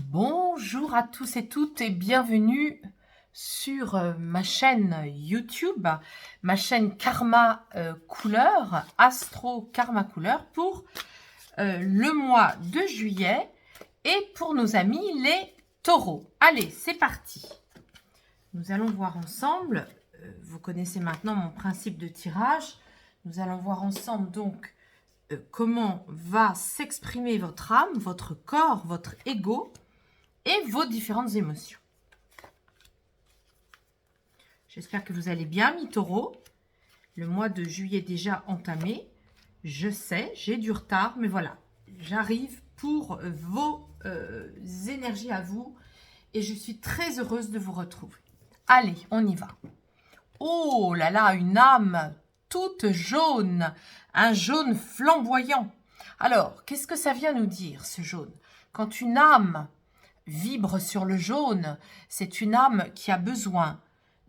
Bonjour à tous et toutes et bienvenue sur ma chaîne YouTube, ma chaîne Karma Couleur, Astro Karma Couleur pour le mois de juillet et pour nos amis les taureaux. Allez, c'est parti. Nous allons voir ensemble, vous connaissez maintenant mon principe de tirage, nous allons voir ensemble donc comment va s'exprimer votre âme, votre corps, votre ego et vos différentes émotions. J'espère que vous allez bien, mes taureaux. Le mois de juillet déjà entamé. Je sais, j'ai du retard, mais voilà. J'arrive pour vos énergies à vous et je suis très heureuse de vous retrouver. Allez, on y va. Oh là là, une âme toute jaune, un jaune flamboyant. Alors, qu'est-ce que ça vient nous dire, ce jaune? Quand une âme vibre sur le jaune, c'est une âme qui a besoin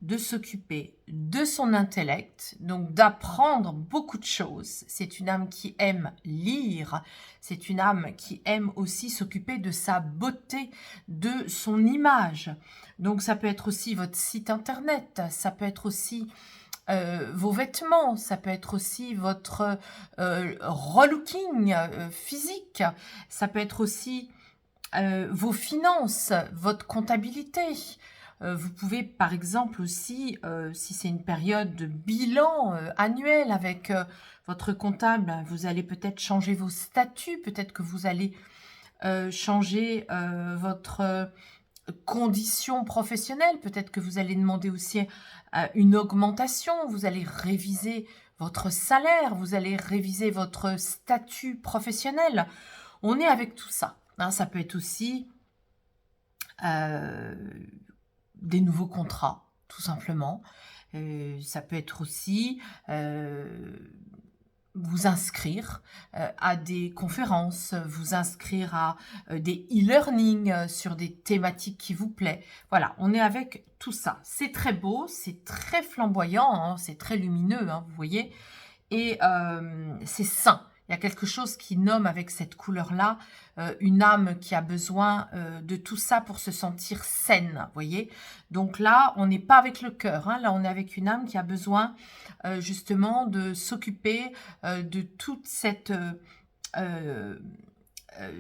de s'occuper de son intellect, donc d'apprendre beaucoup de choses. C'est une âme qui aime lire, c'est une âme qui aime aussi s'occuper de sa beauté, de son image. Donc ça peut être aussi votre site internet, ça peut être aussi vos vêtements, ça peut être aussi votre relooking physique, ça peut être aussi vos finances, votre comptabilité. Vous pouvez par exemple aussi, si c'est une période de bilan annuel avec votre comptable, vous allez peut-être changer vos statuts, peut-être que vous allez changer votre condition professionnelle, peut-être que vous allez demander aussi une augmentation, vous allez réviser votre salaire, vous allez réviser votre statut professionnel. On est avec tout ça. Hein, ça peut être aussi des nouveaux contrats, tout simplement. Ça peut être aussi vous inscrire à des conférences, vous inscrire à des e-learning sur des thématiques qui vous plaisent. Voilà, on est avec tout ça. C'est très beau, c'est très flamboyant, hein, c'est très lumineux, hein, vous voyez. Et c'est sain. Il y a quelque chose qui nomme avec cette couleur-là une âme qui a besoin de tout ça pour se sentir saine, vous voyez. Donc là, on n'est pas avec le cœur, hein, là on est avec une âme qui a besoin justement de s'occuper de toute cette...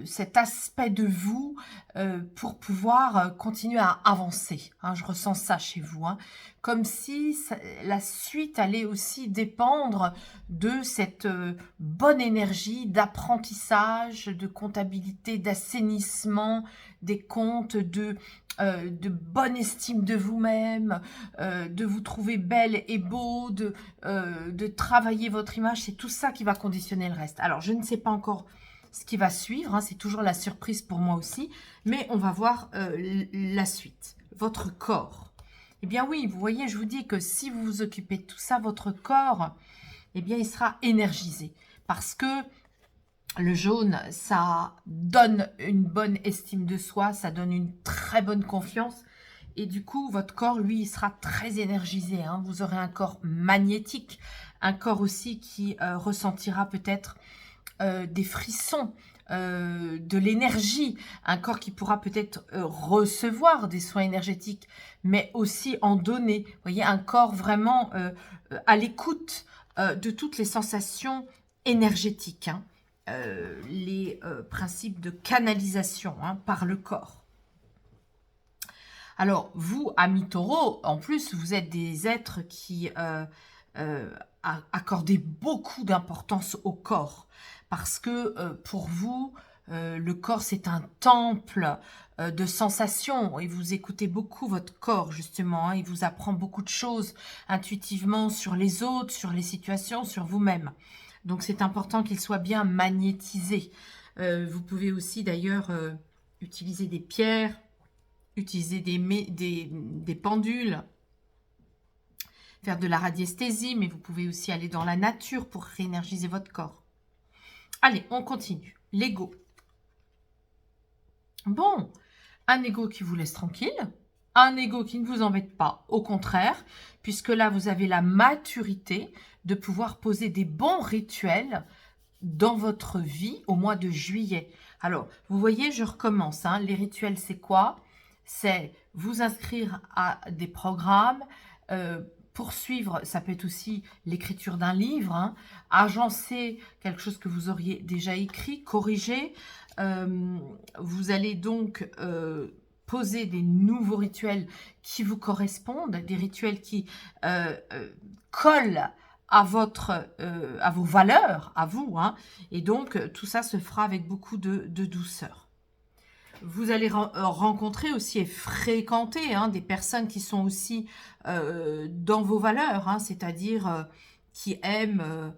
cet aspect de vous pour pouvoir continuer à avancer. Hein, je ressens ça chez vous. Hein, comme si la suite allait aussi dépendre de cette bonne énergie d'apprentissage, de comptabilité, d'assainissement des comptes, de bonne estime de vous-même, de vous trouver belle et beau, de travailler votre image. C'est tout ça qui va conditionner le reste. Alors, je ne sais pas encore ce qui va suivre, hein, c'est toujours la surprise pour moi aussi, mais on va voir la suite. Votre corps. Eh bien oui, vous voyez, je vous dis que si vous vous occupez de tout ça, votre corps, eh bien il sera énergisé. Parce que le jaune, ça donne une bonne estime de soi, ça donne une très bonne confiance. Et du coup, votre corps, lui, il sera très énergisé. Hein. Vous aurez un corps magnétique, un corps aussi qui ressentira peut-être des frissons, de l'énergie, un corps qui pourra peut-être recevoir des soins énergétiques, mais aussi en donner. Vous voyez, un corps vraiment à l'écoute de toutes les sensations énergétiques, hein. Les principes de canalisation, hein, par le corps. Alors, vous, amis taureaux, en plus, vous êtes des êtres qui accordez beaucoup d'importance au corps. Parce que pour vous, le corps, c'est un temple de sensations. Et vous écoutez beaucoup votre corps, justement. Hein, il vous apprend beaucoup de choses intuitivement sur les autres, sur les situations, sur vous-même. Donc, c'est important qu'il soit bien magnétisé. Vous pouvez aussi, d'ailleurs, utiliser des pierres, utiliser des pendules, faire de la radiesthésie, mais vous pouvez aussi aller dans la nature pour réénergiser votre corps. Allez, on continue. L'ego. Bon, un ego qui vous laisse tranquille, un ego qui ne vous embête pas, au contraire, puisque là, vous avez la maturité de pouvoir poser des bons rituels dans votre vie au mois de juillet. Alors, vous voyez, je recommence. Hein. Les rituels, c'est quoi? C'est vous inscrire à des programmes, poursuivre, ça peut être aussi l'écriture d'un livre, hein, agencer quelque chose que vous auriez déjà écrit, corriger. Vous allez donc poser des nouveaux rituels qui vous correspondent, des rituels qui collent à vos valeurs, à vous, hein, et donc tout ça se fera avec beaucoup de douceur. Vous allez rencontrer aussi et fréquenter hein, des personnes qui sont aussi dans vos valeurs, hein, c'est-à-dire qui aiment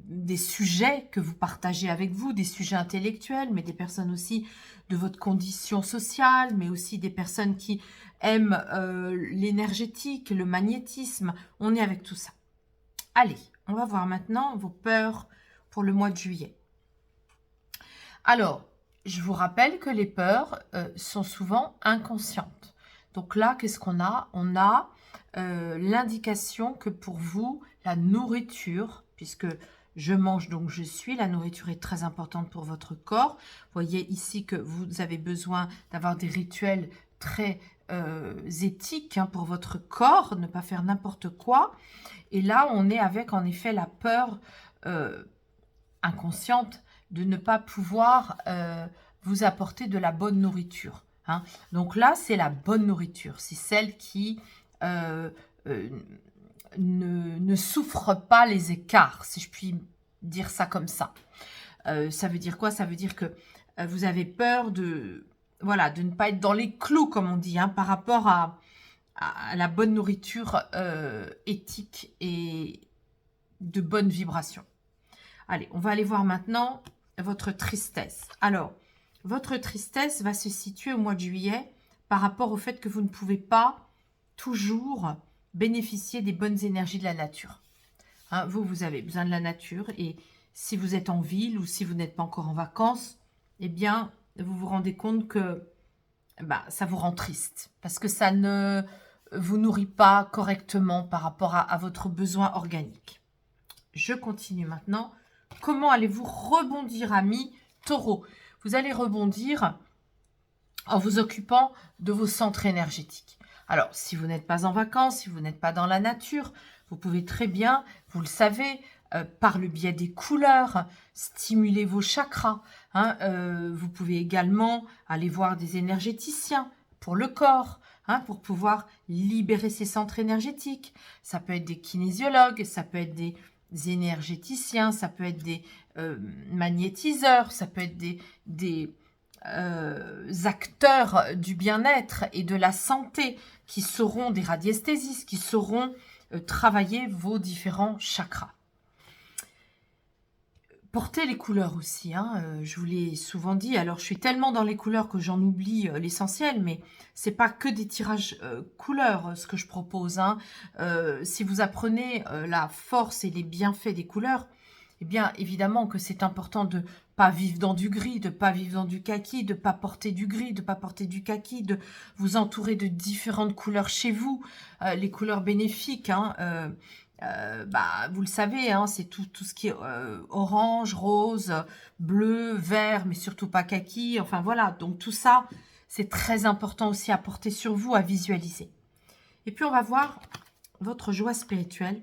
des sujets que vous partagez avec vous, des sujets intellectuels, mais des personnes aussi de votre condition sociale, mais aussi des personnes qui aiment l'énergétique, le magnétisme. On est avec tout ça. Allez, on va voir maintenant vos peurs pour le mois de juillet. Alors, je vous rappelle que les peurs sont souvent inconscientes. Donc là, qu'est-ce qu'on a? On a l'indication que pour vous, la nourriture, puisque je mange donc je suis, la nourriture est très importante pour votre corps. Vous voyez ici que vous avez besoin d'avoir des rituels très éthiques hein, pour votre corps, ne pas faire n'importe quoi. Et là, on est avec en effet la peur inconsciente de ne pas pouvoir vous apporter de la bonne nourriture. Hein. Donc là, c'est la bonne nourriture. C'est celle qui ne souffre pas les écarts, si je puis dire ça comme ça. Ça veut dire quoi? Ça veut dire que vous avez peur de ne pas être dans les clous, comme on dit, hein, par rapport à la bonne nourriture éthique et de bonne vibration. Allez, on va aller voir maintenant votre tristesse. Alors, votre tristesse va se situer au mois de juillet par rapport au fait que vous ne pouvez pas toujours bénéficier des bonnes énergies de la nature. Hein, vous avez besoin de la nature et si vous êtes en ville ou si vous n'êtes pas encore en vacances, eh bien, vous vous rendez compte que ça vous rend triste parce que ça ne vous nourrit pas correctement par rapport à votre besoin organique. Je continue maintenant. Comment allez-vous rebondir, amis taureaux? Vous allez rebondir en vous occupant de vos centres énergétiques. Alors, si vous n'êtes pas en vacances, si vous n'êtes pas dans la nature, vous pouvez très bien, vous le savez, par le biais des couleurs, stimuler vos chakras. Hein, vous pouvez également aller voir des énergéticiens pour le corps, hein, pour pouvoir libérer ces centres énergétiques. Ça peut être des kinésiologues, ça peut être des énergéticiens, ça peut être des magnétiseurs, ça peut être des acteurs du bien-être et de la santé qui sauront, des radiesthésistes, qui sauront travailler vos différents chakras. Portez les couleurs aussi, hein, je vous l'ai souvent dit. Alors, je suis tellement dans les couleurs que j'en oublie l'essentiel, mais c'est pas que des tirages couleurs ce que je propose. Hein. Si vous apprenez la force et les bienfaits des couleurs, eh bien, évidemment que c'est important de pas vivre dans du gris, de pas vivre dans du kaki, de pas porter du gris, de pas porter du kaki, de vous entourer de différentes couleurs chez vous, les couleurs bénéfiques, hein, vous le savez, hein, c'est tout ce qui est orange, rose, bleu, vert, mais surtout pas kaki. Enfin voilà, donc tout ça, c'est très important aussi à porter sur vous, à visualiser. Et puis on va voir votre joie spirituelle.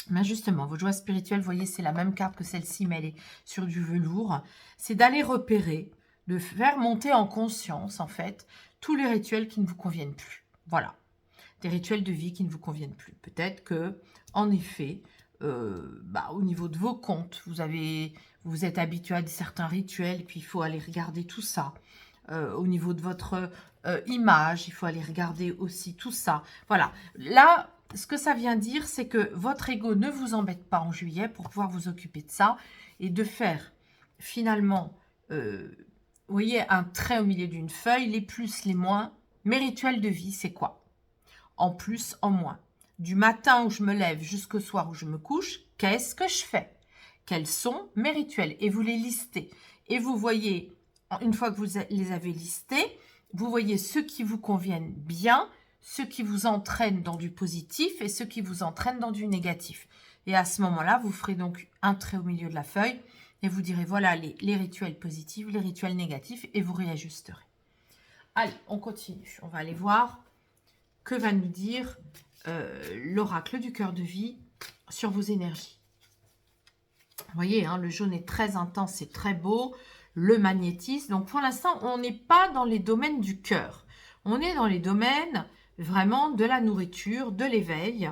Ben justement, votre joie spirituelle, vous voyez, c'est la même carte que celle-ci, mais elle est sur du velours. C'est d'aller repérer, de faire monter en conscience, en fait, tous les rituels qui ne vous conviennent plus. Voilà. Des rituels de vie qui ne vous conviennent plus. Peut-être que, en effet, au niveau de vos comptes, vous êtes habitué à certains rituels, et puis il faut aller regarder tout ça. Au niveau de votre image, il faut aller regarder aussi tout ça. Voilà. Là, ce que ça vient dire, c'est que votre ego ne vous embête pas en juillet pour pouvoir vous occuper de ça et de faire finalement, vous voyez, un trait au milieu d'une feuille, les plus, les moins. Mes rituels de vie, c'est quoi? En plus, en moins. Du matin où je me lève jusqu'au soir où je me couche, qu'est-ce que je fais? Quels sont mes rituels? Et vous les listez. Et vous voyez, une fois que vous les avez listés, vous voyez ceux qui vous conviennent bien, ceux qui vous entraînent dans du positif et ceux qui vous entraînent dans du négatif. Et à ce moment-là, vous ferez donc un trait au milieu de la feuille et vous direz voilà les rituels positifs, les rituels négatifs et vous réajusterez. Allez, on continue. On va aller voir que va nous dire l'oracle du cœur de vie sur vos énergies. Vous voyez, hein, le jaune est très intense, c'est très beau. Le magnétisme. Donc, pour l'instant, on n'est pas dans les domaines du cœur. On est dans les domaines vraiment de la nourriture, de l'éveil,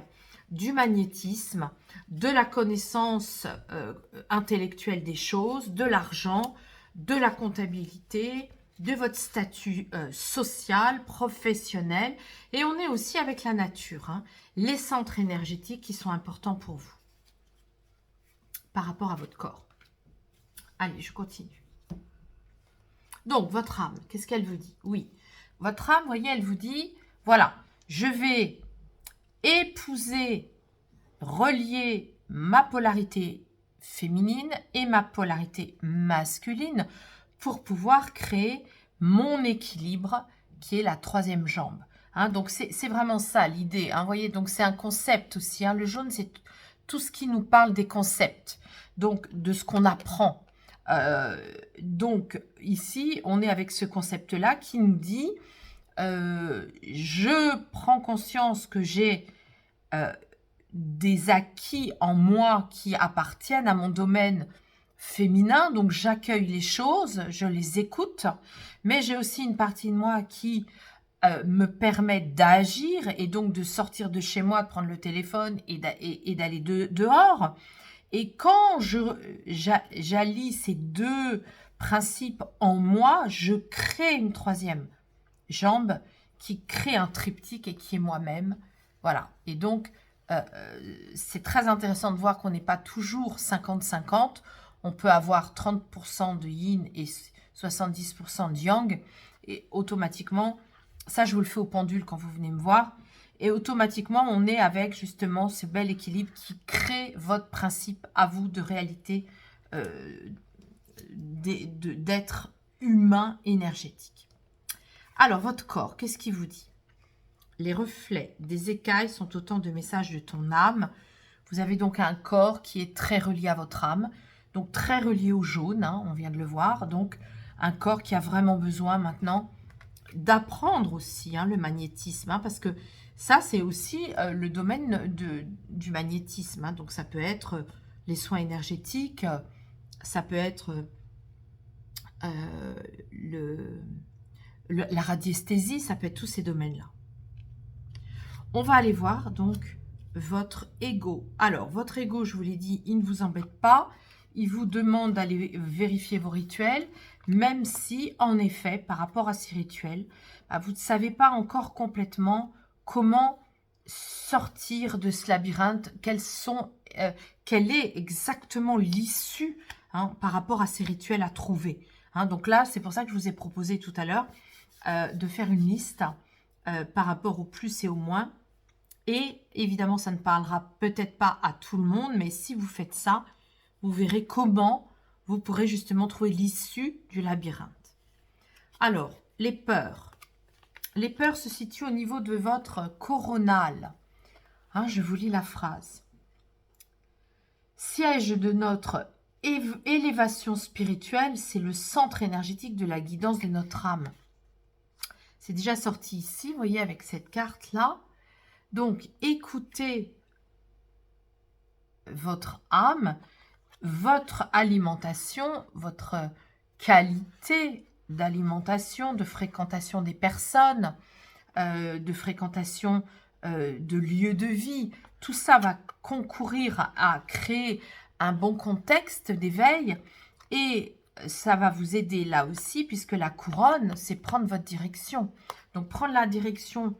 du magnétisme, de la connaissance intellectuelle des choses, de l'argent, de la comptabilité, de votre statut social, professionnel. Et on est aussi avec la nature, hein, les centres énergétiques qui sont importants pour vous par rapport à votre corps. Allez, je continue. Donc, votre âme, qu'est-ce qu'elle vous dit? Oui, votre âme, vous voyez, elle vous dit, voilà, je vais épouser, relier ma polarité féminine et ma polarité masculine pour pouvoir créer mon équilibre qui est la troisième jambe. Hein, donc, c'est vraiment ça l'idée. Hein, vous voyez, donc c'est un concept aussi. Hein, le jaune, c'est tout ce qui nous parle des concepts, donc de ce qu'on apprend. Donc, ici, on est avec ce concept-là qui nous dit je prends conscience que j'ai des acquis en moi qui appartiennent à mon domaine féminin, donc j'accueille les choses, je les écoute, mais j'ai aussi une partie de moi qui me permet d'agir et donc de sortir de chez moi, de prendre le téléphone et d'aller dehors. Et quand j'allie ces deux principes en moi, je crée une troisième jambe qui crée un triptyque et qui est moi-même. Voilà. Et donc, c'est très intéressant de voir qu'on n'est pas toujours 50-50. On peut avoir 30% de yin et 70% de yang. Et automatiquement, ça, je vous le fais au pendule quand vous venez me voir. Et automatiquement, on est avec justement ce bel équilibre qui crée votre principe à vous de réalité d'être humain énergétique. Alors, votre corps, qu'est-ce qu'il vous dit? Les reflets des écailles sont autant de messages de ton âme. Vous avez donc un corps qui est très relié à votre âme, donc très relié au jaune, hein, on vient de le voir. Donc, un corps qui a vraiment besoin maintenant d'apprendre aussi hein, le magnétisme, hein, parce que ça, c'est aussi le domaine du magnétisme. Hein. Donc, ça peut être les soins énergétiques, ça peut être la radiesthésie, ça peut être tous ces domaines-là. On va aller voir donc votre ego. Alors, votre ego, je vous l'ai dit, il ne vous embête pas. Il vous demande d'aller vérifier vos rituels, même si, en effet, par rapport à ces rituels, vous ne savez pas encore complètement comment sortir de ce labyrinthe, quelle est exactement l'issue hein, par rapport à ces rituels à trouver. Hein, donc là, c'est pour ça que je vous ai proposé tout à l'heure de faire une liste par rapport au plus et au moins. Et évidemment, ça ne parlera peut-être pas à tout le monde, mais si vous faites ça, vous verrez comment vous pourrez justement trouver l'issue du labyrinthe. Alors, les peurs. Les peurs se situent au niveau de votre coronal. Hein, je vous lis la phrase. Siège de notre élévation spirituelle, c'est le centre énergétique de la guidance de notre âme. C'est déjà sorti ici, vous voyez, avec cette carte-là. Donc, écoutez votre âme, votre alimentation, votre qualité d'alimentation, de fréquentation des personnes, de fréquentation de lieux de vie. Tout ça va concourir à créer un bon contexte d'éveil et ça va vous aider là aussi puisque la couronne, c'est prendre votre direction. Donc, prendre la direction,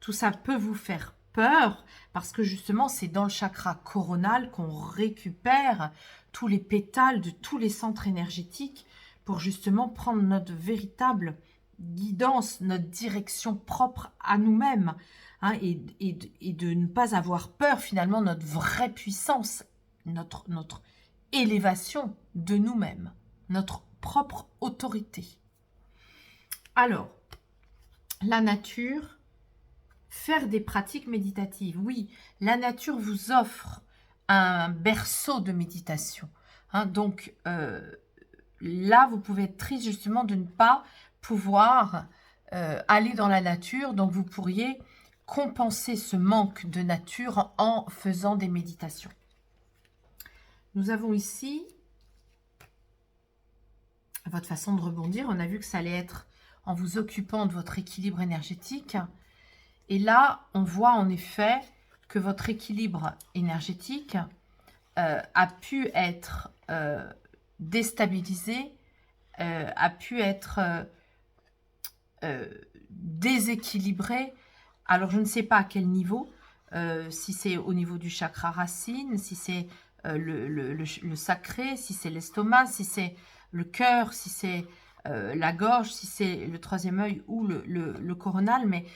tout ça peut vous faire peur parce que justement, c'est dans le chakra coronal qu'on récupère tous les pétales de tous les centres énergétiques pour justement prendre notre véritable guidance, notre direction propre à nous-mêmes hein, et de ne pas avoir peur finalement, notre vraie puissance, notre élévation de nous-mêmes, notre propre autorité. Alors, la nature, faire des pratiques méditatives. Oui, la nature vous offre un berceau de méditation. Hein. Donc là, vous pouvez être triste justement de ne pas pouvoir aller dans la nature. Donc vous pourriez compenser ce manque de nature en faisant des méditations. Nous avons ici votre façon de rebondir. On a vu que ça allait être en vous occupant de votre équilibre énergétique. Et là, on voit en effet que votre équilibre énergétique a pu être déstabilisé, a pu être déséquilibré. Alors, je ne sais pas à quel niveau, si c'est au niveau du chakra racine, si c'est le sacré, si c'est l'estomac, si c'est le cœur, si c'est la gorge, si c'est le troisième œil ou le coronal, mais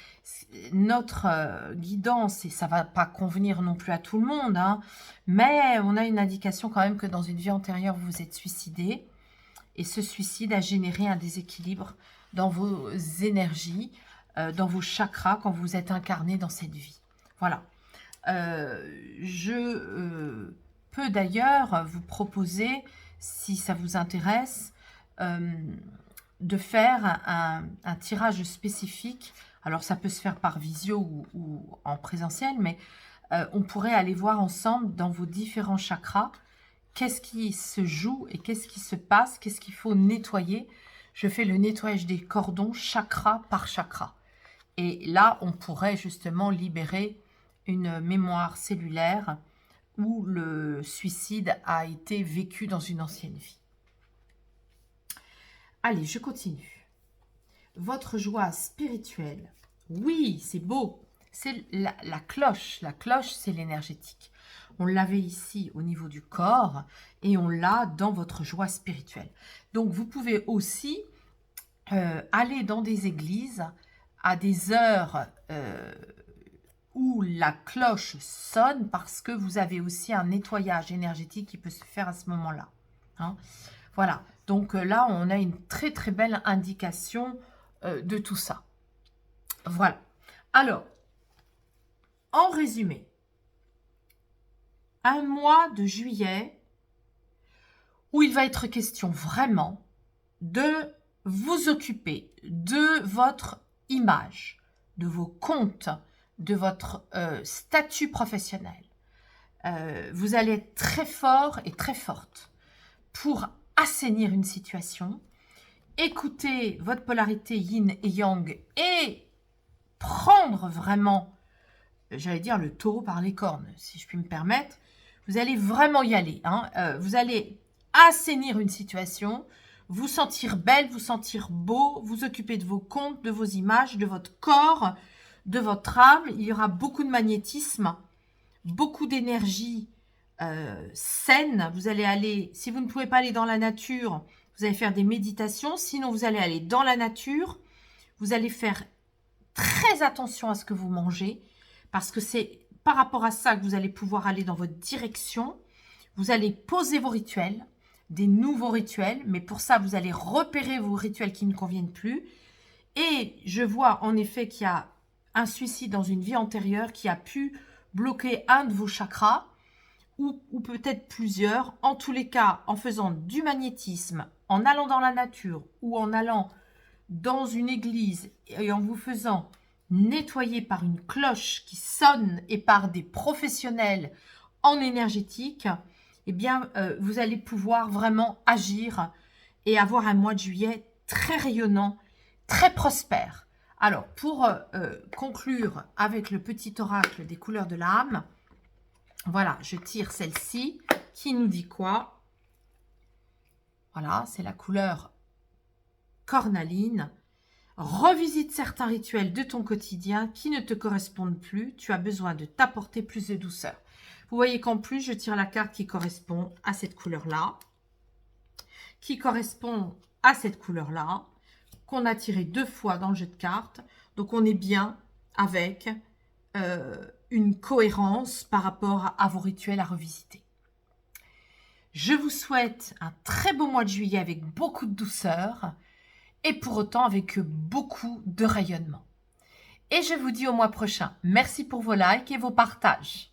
notre guidance, et ça ne va pas convenir non plus à tout le monde, hein, mais on a une indication quand même que dans une vie antérieure, vous vous êtes suicidé, et ce suicide a généré un déséquilibre dans vos énergies, dans vos chakras, quand vous êtes incarné dans cette vie. Voilà. Je peux d'ailleurs vous proposer, si ça vous intéresse, de faire un tirage spécifique. Alors, ça peut se faire par visio ou en présentiel, mais on pourrait aller voir ensemble dans vos différents chakras qu'est-ce qui se joue et qu'est-ce qui se passe, qu'est-ce qu'il faut nettoyer. Je fais le nettoyage des cordons chakra par chakra. Et là, on pourrait justement libérer une mémoire cellulaire où le suicide a été vécu dans une ancienne vie. Allez, je continue. Votre joie spirituelle. Oui, c'est beau. C'est la cloche. La cloche, c'est l'énergétique. On l'avait ici au niveau du corps et on l'a dans votre joie spirituelle. Donc, vous pouvez aussi aller dans des églises à des heures où la cloche sonne parce que vous avez aussi un nettoyage énergétique qui peut se faire à ce moment-là. Hein. Voilà. Donc là, on a une très très belle indication de tout ça. Voilà. Alors, en résumé, un mois de juillet où il va être question vraiment de vous occuper de votre image, de vos comptes, de votre statut professionnel. Vous allez être très fort et très forte pour assainir une situation, écouter votre polarité yin et yang et prendre vraiment, j'allais dire, le taureau par les cornes, si je puis me permettre. Vous allez vraiment y aller. Hein. Vous allez assainir une situation, vous sentir belle, vous sentir beau, vous occuper de vos comptes, de vos images, de votre corps, de votre âme. Il y aura beaucoup de magnétisme, beaucoup d'énergie saine. Vous allez aller, si vous ne pouvez pas aller dans la nature, vous allez faire des méditations. Sinon, vous allez aller dans la nature. Vous allez faire très attention à ce que vous mangez parce que c'est par rapport à ça que vous allez pouvoir aller dans votre direction. Vous allez poser vos rituels, des nouveaux rituels, mais pour ça, vous allez repérer vos rituels qui ne conviennent plus. Et je vois en effet qu'il y a un suicide dans une vie antérieure qui a pu bloquer un de vos chakras ou peut-être plusieurs. En tous les cas, en faisant du magnétisme, en allant dans la nature ou en allant dans une église et en vous faisant nettoyer par une cloche qui sonne et par des professionnels en énergétique, eh bien, vous allez pouvoir vraiment agir et avoir un mois de juillet très rayonnant, très prospère. Alors, pour conclure avec le petit oracle des couleurs de l'âme, voilà, je tire celle-ci qui nous dit quoi? Voilà, c'est la couleur cornaline. Revisite certains rituels de ton quotidien qui ne te correspondent plus. Tu as besoin de t'apporter plus de douceur. Vous voyez qu'en plus, je tire la carte qui correspond à cette couleur-là, qui correspond à cette couleur-là, qu'on a tiré 2 fois dans le jeu de cartes. Donc, on est bien avec une cohérence par rapport à vos rituels à revisiter. Je vous souhaite un très beau mois de juillet avec beaucoup de douceur et pour autant avec beaucoup de rayonnement. Et je vous dis au mois prochain. Merci pour vos likes et vos partages.